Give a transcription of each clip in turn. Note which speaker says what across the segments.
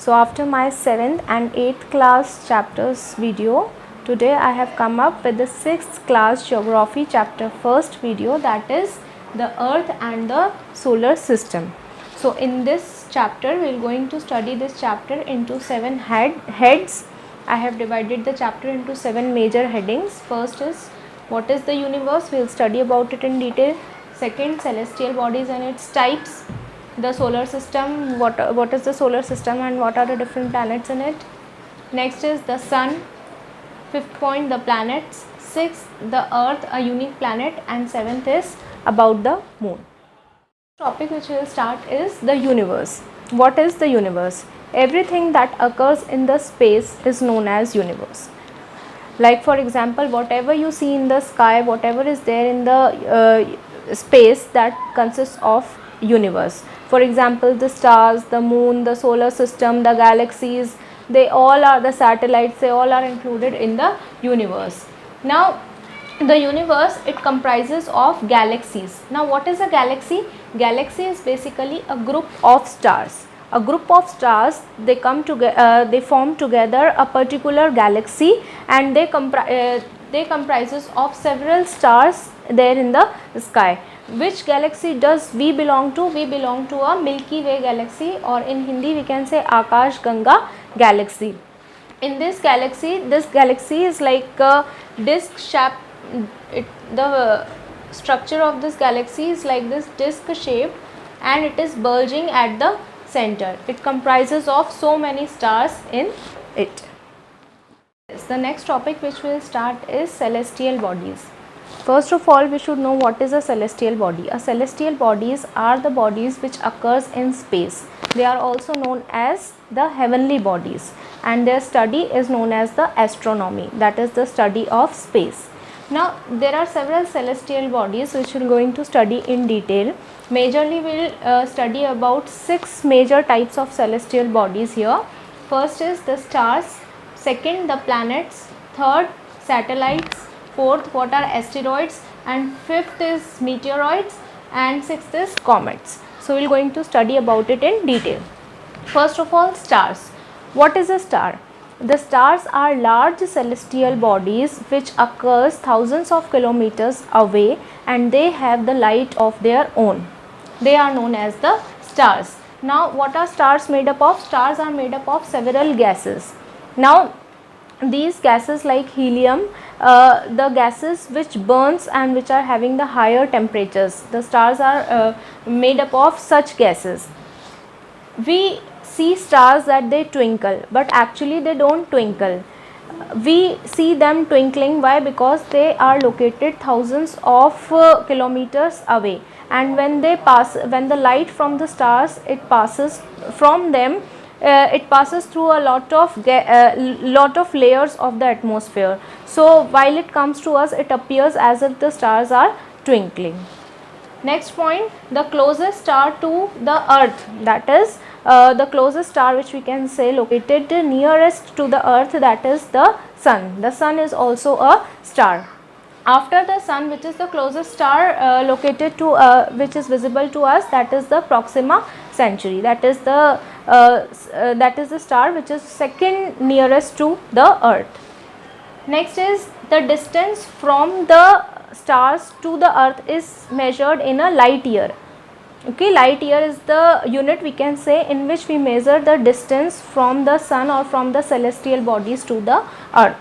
Speaker 1: So after my 7th and 8th class chapters video, today I have come up with the 6th class geography chapter first video, that is the earth and the solar system. So in this chapter we are going to study this chapter into 7 heads. I have divided the chapter into 7 major headings. First is what is the universe, we will study about it in detail. Second, celestial bodies and its types. The solar system, what is the solar system and what are the different planets in it. Next is the sun. Fifth point, the planets. Sixth, the earth, a unique planet. And seventh is about the moon. Topic which we will start is the universe. What is the universe? Everything that occurs in the space is known as universe. Like for example, whatever you see in the sky, whatever is there in the space, that consists of universe. For example, the stars, the moon, the solar system, the galaxies, they all are, the satellites, they all are included in the universe. Now the universe, it comprises of galaxies. Now what is a galaxy? Galaxy is basically a group of stars. A group of stars, they come together, they form together a particular galaxy, and they comprises of several stars there in the sky. Which galaxy does we belong to? We belong to a Milky Way galaxy, or in Hindi we can say Akash Ganga galaxy. In this galaxy is like a disc shape. The structure of this galaxy is like this disc shape, and it is bulging at the center. It comprises of so many stars in it. The next topic which we will start is celestial bodies. First of all, we should know what is a celestial body. A celestial bodies are the bodies which occurs in space. They are also known as the heavenly bodies, and their study is known as the astronomy, that is the study of space. Now there are several celestial bodies which we are going to study in detail. Majorly we will study about 6 major types of celestial bodies here. First is the stars, second the planets, third satellites, fourth what are asteroids, and fifth is meteoroids, and sixth is comets. So we are going to study about it in detail. First of all, stars. What is a star? The stars are large celestial bodies which occurs thousands of kilometers away, and they have the light of their own. They are known as the stars. Now what are stars made up of? Stars are made up of several gases. Now these gases like helium, the gases which burns and which are having the higher temperatures, the stars are made up of such gases. We see stars that they twinkle, but actually they don't twinkle. We see them twinkling. Why? Because they are located thousands of kilometers away, and when the light from the stars, it passes from them, it passes through a lot of layers of the atmosphere. So while it comes to us, it appears as if the stars are twinkling. Next point, the closest star to the earth, that is the closest star which we can say located nearest to the earth, that is the sun. The sun is also a star. After the sun, which is the closest star located to which is visible to us, that is the Proxima Centauri. That is the star which is second nearest to the earth. Next is the distance from the stars to the earth is measured in a light year. Okay, light year is the unit we can say in which we measure the distance from the sun or from the celestial bodies to the earth.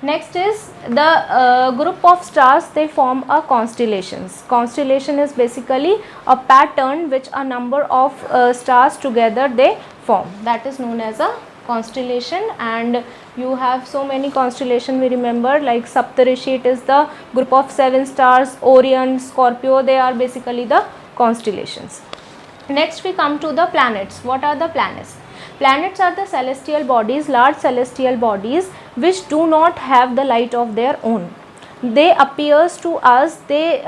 Speaker 1: Next is the group of stars, they form a constellations. Constellation is basically a pattern which a number of stars together they form. That is known as a constellation, and you have so many constellation we remember, like Saptarishi, it is the group of 7 stars, Orion, Scorpio, they are basically the constellations. Next we come to the planets. What are the planets? Planets are the celestial bodies, large celestial bodies which do not have the light of their own. They appears to us, they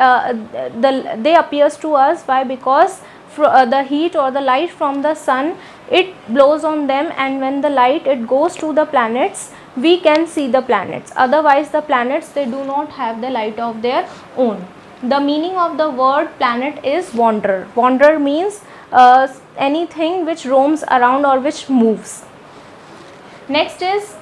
Speaker 1: appears to us. Why? Because the heat or the light from the sun, it blows on them, and when the light it goes to the planets, we can see the planets. Otherwise the planets, they do not have the light of their own. The meaning of the word planet is wanderer. Wanderer means anything which roams around or which moves. Next is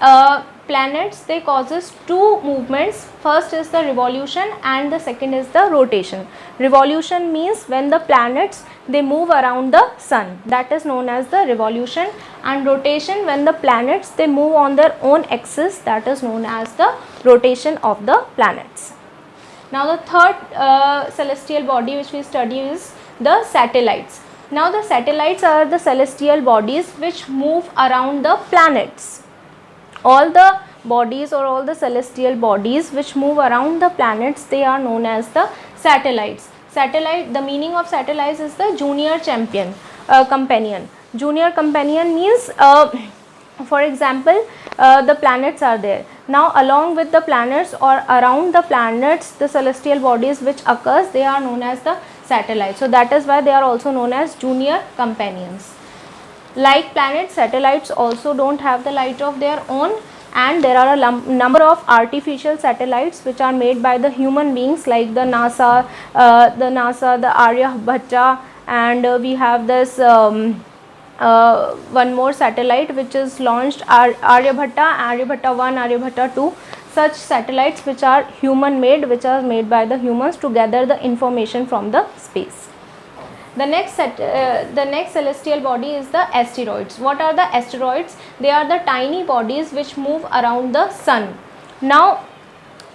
Speaker 1: planets. They causes two movements. First is the revolution and the second is the rotation. Revolution means when the planets they move around the sun, that is known as the revolution, and rotation when the planets they move on their own axis, that is known as the rotation of the planets. Now the third celestial body which we study is the satellites. Now the satellites are the celestial bodies which move around the planets. All the bodies or all the celestial bodies which move around the planets, they are known as the satellites. Satellite, the meaning of satellites is the junior companion. Junior companion means for example the planets are there. Now along with the planets or around the planets, the celestial bodies which occurs, they are known as the satellites. So that is why they are also known as junior companions. Like planets, satellites also don't have the light of their own, and there are a number of artificial satellites which are made by the human beings, like the NASA, the Aryabhatta, and we have this one more satellite which is launched, Aryabhatta 1, Aryabhatta 2. Such satellites which are human made, which are made by the humans to gather the information from the space. The next celestial body is the asteroids. What are the asteroids? They are the tiny bodies which move around the sun. Now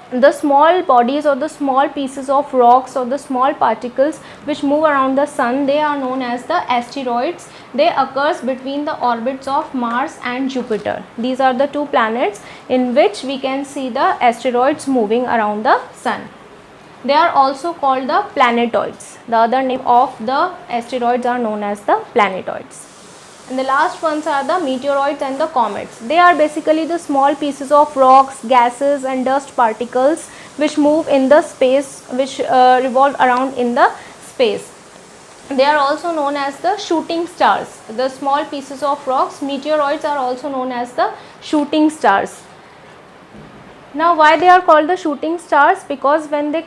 Speaker 1: the small bodies or the small pieces of rocks or the small particles which move around the sun, they are known as the asteroids. They occurs between the orbits of Mars and Jupiter. These are the two planets in which we can see the asteroids moving around the sun. They are also called the planetoids. The other name of the asteroids are known as the planetoids. And the last ones are the meteoroids and the comets. They are basically the small pieces of rocks, gases and dust particles which move in the space, which revolve around in the space. They are also known as the shooting stars. The small pieces of rocks, meteoroids, are also known as the shooting stars. Now why they are called the shooting stars? Because when they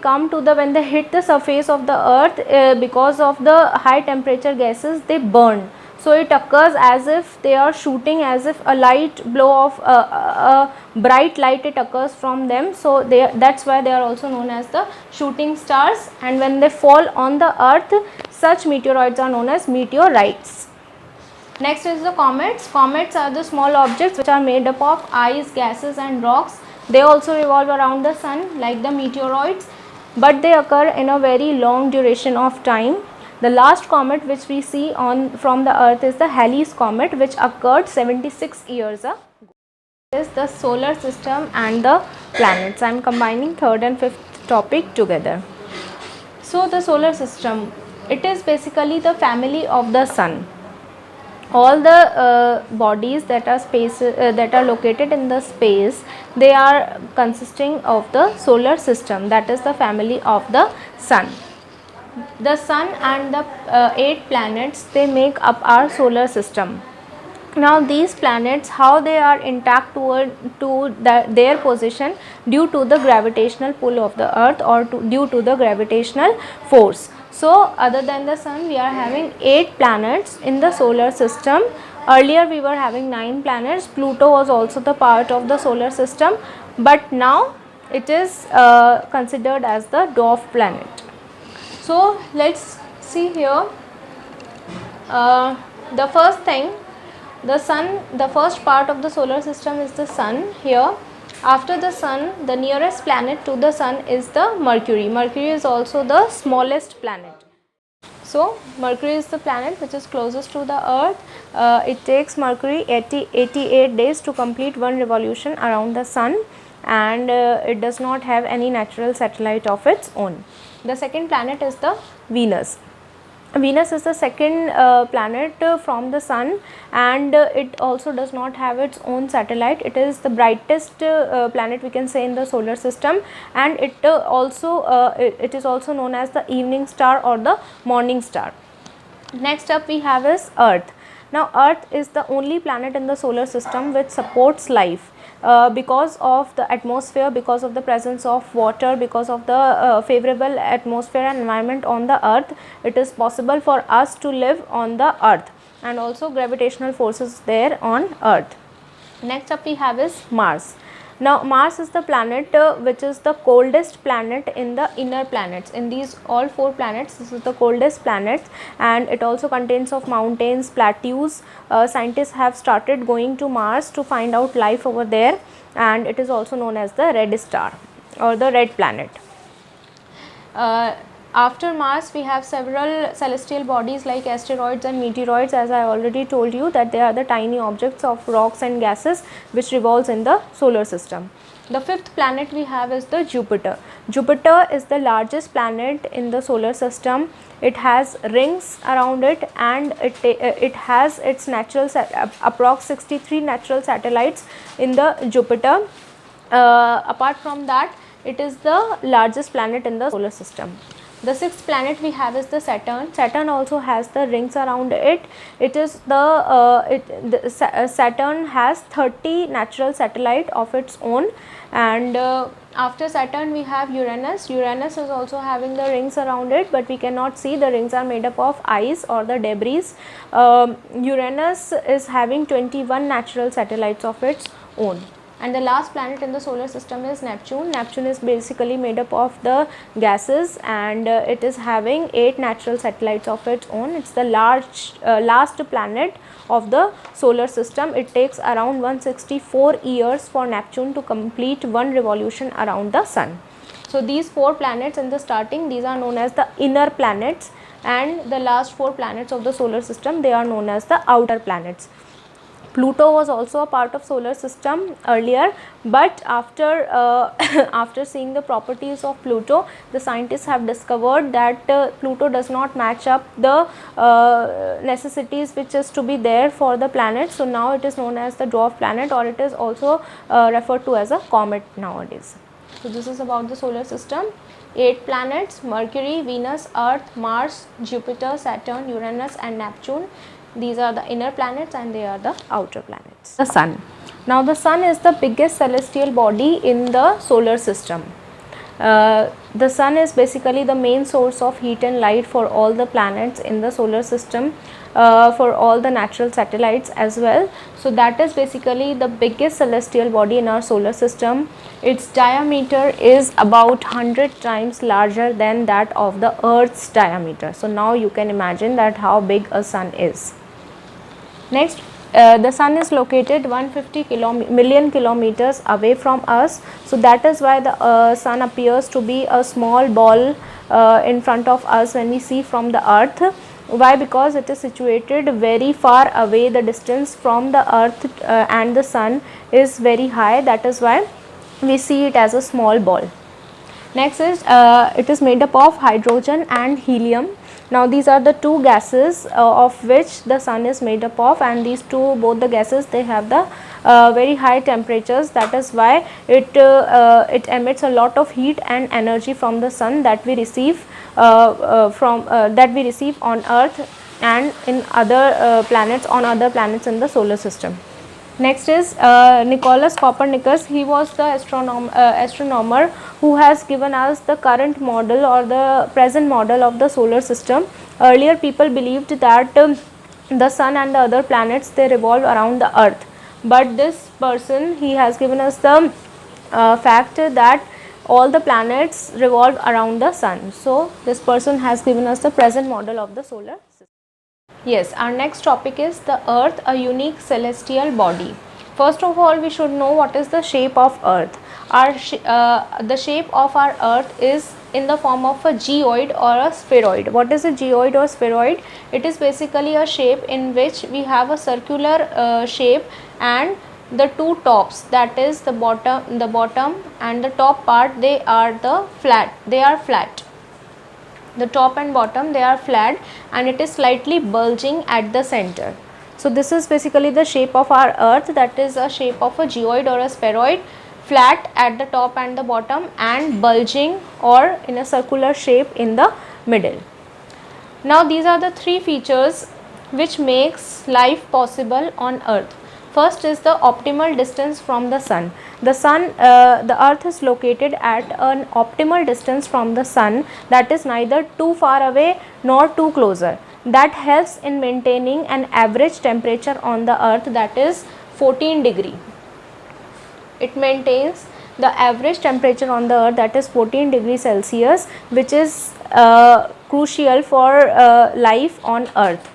Speaker 1: hit the surface of the earth, because of the high temperature gases, they burn. So it occurs as if they are shooting, as if a light blow of a bright light it occurs from them. So that's why they are also known as the shooting stars. And when they fall on the earth, such meteoroids are known as meteorites. Next is the comets. Comets are the small objects which are made up of ice, gases and rocks. They also revolve around the sun like the meteoroids, but they occur in a very long duration of time. The last comet which we see from the earth is the Halley's comet, which occurred 76 years ago. This is the solar system and the planets. I am combining third and fifth topic together. So the solar system, it is basically the family of the sun. All the bodies that are located in the space, they are consisting of the solar system, that is the family of the sun. The sun and the 8 planets, they make up our solar system. Now these planets, how they are intact their position due to the gravitational pull of the earth, or due to the gravitational force. So other than the sun, we are having 8 planets in the solar system. Earlier we were having 9 planets. Pluto was also the part of the solar system, but now it is considered as the dwarf planet. So let's see here. The first thing, the sun, the first part of the solar system is the sun here. After the sun, the nearest planet to the sun is the Mercury. Mercury is also the smallest planet. So Mercury is the planet which is closest to the earth. It takes Mercury 88 days to complete one revolution around the sun, and it does not have any natural satellite of its own. The second planet is the Venus. Venus is the second planet from the sun, and it also does not have its own satellite. It is the brightest planet, we can say, in the solar system, and it is also known as the evening star or the morning star. Next up we have is Earth. Now Earth is the only planet in the solar system which supports life. Because of the atmosphere, because of the presence of water, because of the favorable atmosphere and environment on the Earth, it is possible for us to live on the Earth, and also gravitational forces there on Earth. Next up we have is Mars. Now Mars is the planet which is the coldest planet in the inner planets. In these all 4 planets, this is the coldest planet, and it also contains of mountains, plateaus. Scientists have started going to Mars to find out life over there, and it is also known as the red star or the red planet. After Mars, we have several celestial bodies like asteroids and meteoroids. As I already told you that they are the tiny objects of rocks and gases which revolves in the solar system. The 5th planet we have is the Jupiter. Jupiter is the largest planet in the solar system. It has rings around it, and it has its natural approx 63 natural satellites in the Jupiter. Apart from that, it is the largest planet in the solar system. The 6th planet we have is the Saturn. Saturn also has the rings around it. It is Saturn has 30 natural satellite of its own, and after Saturn we have Uranus. Uranus is also having the rings around it, but we cannot see. The rings are made up of ice or the debris. Uranus is having 21 natural satellites of its own. And the last planet in the solar system is Neptune. Neptune is basically made up of the gases, and it is having 8 natural satellites of its own. It's the last planet of the solar system. It takes around 164 years for Neptune to complete one revolution around the sun. So these 4 planets in the starting, these are known as the inner planets, and the last 4 planets of the solar system, they are known as the outer planets. Pluto was also a part of solar system earlier, but after after seeing the properties of Pluto, the scientists have discovered that Pluto does not match up the necessities which is to be there for the planet. So now it is known as the dwarf planet, or it is also referred to as a comet nowadays. So this is about the solar system. 8 planets: Mercury, Venus, Earth, Mars, Jupiter, Saturn, Uranus and Neptune. These are the inner planets and they are the outer planets. The Sun. Now the Sun is the biggest celestial body in the solar system. The Sun is basically the main source of heat and light for all the planets in the solar system, for all the natural satellites as well. So that is basically the biggest celestial body in our solar system. Its diameter is about 100 times larger than that of the Earth's diameter. So now you can imagine that how big a Sun is. Next, the Sun is located 150 million kilometers away from us. So that is why the Sun appears to be a small ball in front of us when we see from the Earth. Why? Because it is situated very far away. The distance from the Earth and the Sun is very high. That is why we see it as a small ball. Next is it is made up of hydrogen and helium. Now these are the 2 gases of which the Sun is made up of, and these both the gases, they have the very high temperatures. That is why it emits a lot of heat and energy from the Sun that we receive on Earth and in other planets in the solar system. Next is Nicolaus Copernicus. He was the astronomer who has given us the current model or the present model of the solar system. Earlier people believed that the Sun and the other planets, they revolve around the Earth, but this person, he has given us the fact that all the planets revolve around the Sun. So this person has given us the present model of the solar system. Yes, our next topic is the Earth, a unique celestial body. First of all, we should know what is the shape of Earth. The shape of our Earth is in the form of a geoid or a spheroid. What is a geoid or spheroid? It is basically a shape in which we have a circular shape, and the 2 tops, that is the bottom and the top part, they are flat. The top and bottom, they are flat, and it is slightly bulging at the center. So this is basically the shape of our Earth, that is a shape of a geoid or a spheroid, flat at the top and the bottom and bulging or in a circular shape in the middle. Now these are the 3 features which makes life possible on earth. First is the optimal distance from the sun. The earth is located at an optimal distance from the sun, that is neither too far away nor too closer. That helps in maintaining an average temperature on the earth, that is 14 degree. It maintains the average temperature on the earth, that is 14 degrees Celsius, which is crucial for life on earth.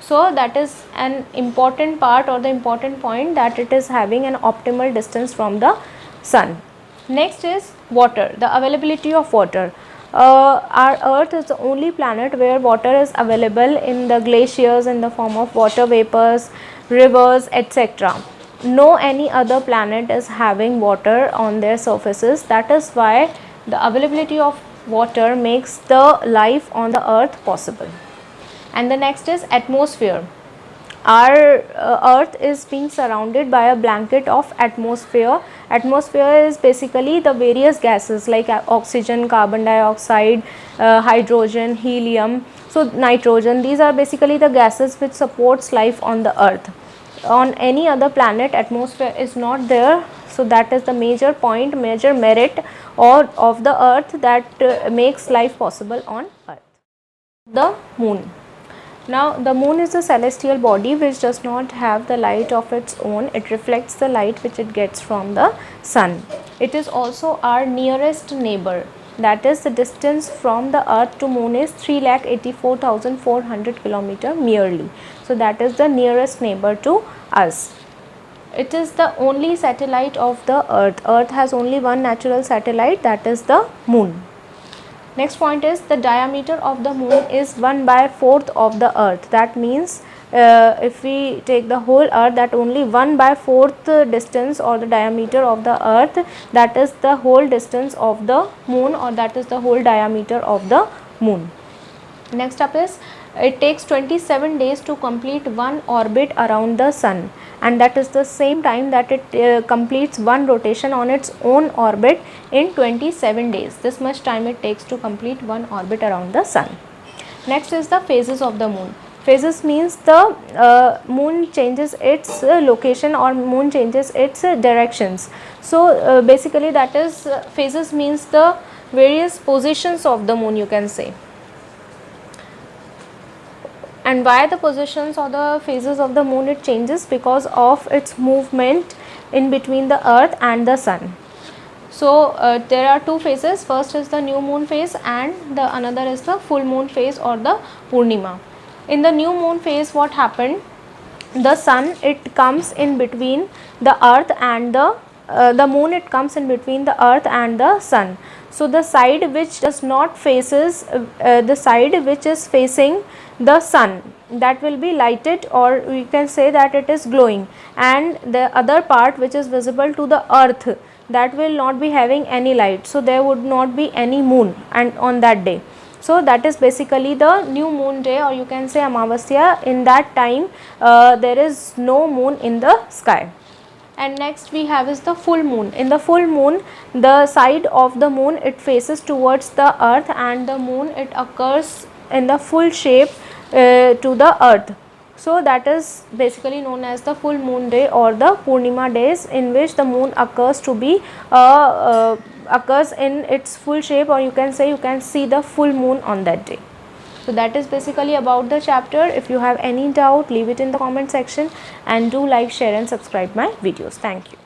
Speaker 1: So that is an important part or the important point, that it is having an optimal distance from the sun. Next is water, the availability of water. Our earth is the only planet where water is available in the glaciers in the form of water vapors, rivers, etc. No any other planet is having water on their surfaces. That is why the availability of water makes the life on the earth possible. And the next is atmosphere. Our earth is being surrounded by a blanket of atmosphere. Atmosphere is basically the various gases like oxygen, carbon dioxide, hydrogen, helium, so nitrogen. These are basically the gases which supports life on the earth. On any other planet, atmosphere is not there. So that is the major point, major merit of the earth that makes life possible on earth. The moon. Now the moon is a celestial body which does not have the light of its own. It reflects the light which it gets from the sun. It is also our nearest neighbor. That is, the distance from the earth to moon is 3,84,400 km merely. So that is the nearest neighbor to us. It is the only satellite of the earth. Earth has only one natural satellite, that is the moon. Next point is the diameter of the moon is 1/4 of the earth. That means if we take the whole earth, that only 1/4 distance or the diameter of the earth, that is the whole distance of the moon, or that is the whole diameter of the moon. Next up is it takes 27 days to complete one orbit around the sun, and that is the same time that it completes one rotation on its own orbit in 27 days. This much time it takes to complete one orbit around the sun. Next is the phases of the moon. Phases means the moon changes its location, or moon changes its directions. So basically that is phases means the various positions of the moon, you can say. And why the positions or the phases of the moon it changes? Because of its movement in between the earth and the sun. So there are two phases. First is the new moon phase, and the another is the full moon phase or the Purnima. In the new moon phase, what happened? The sun, it comes in between the earth and the moon, it comes in between the earth and the sun. So the side which does not faces the side which is facing the sun, that will be lighted, or we can say that it is glowing, and the other part which is visible to the earth, that will not be having any light. So there would not be any moon and on that day. So that is basically the new moon day, or you can say Amavasya. In that time there is no moon in the sky. And next we have is the full moon. In the full moon, the side of the moon, it faces towards the earth, and the moon, it occurs in the full shape to the earth. So that is basically known as the full moon day or the Purnima days, in which the moon occurs to be occurs in its full shape, or you can say you can see the full moon on that day. So that is basically about the chapter. If you have any doubt, leave it in the comment section, and do like, share and subscribe my videos. Thank you.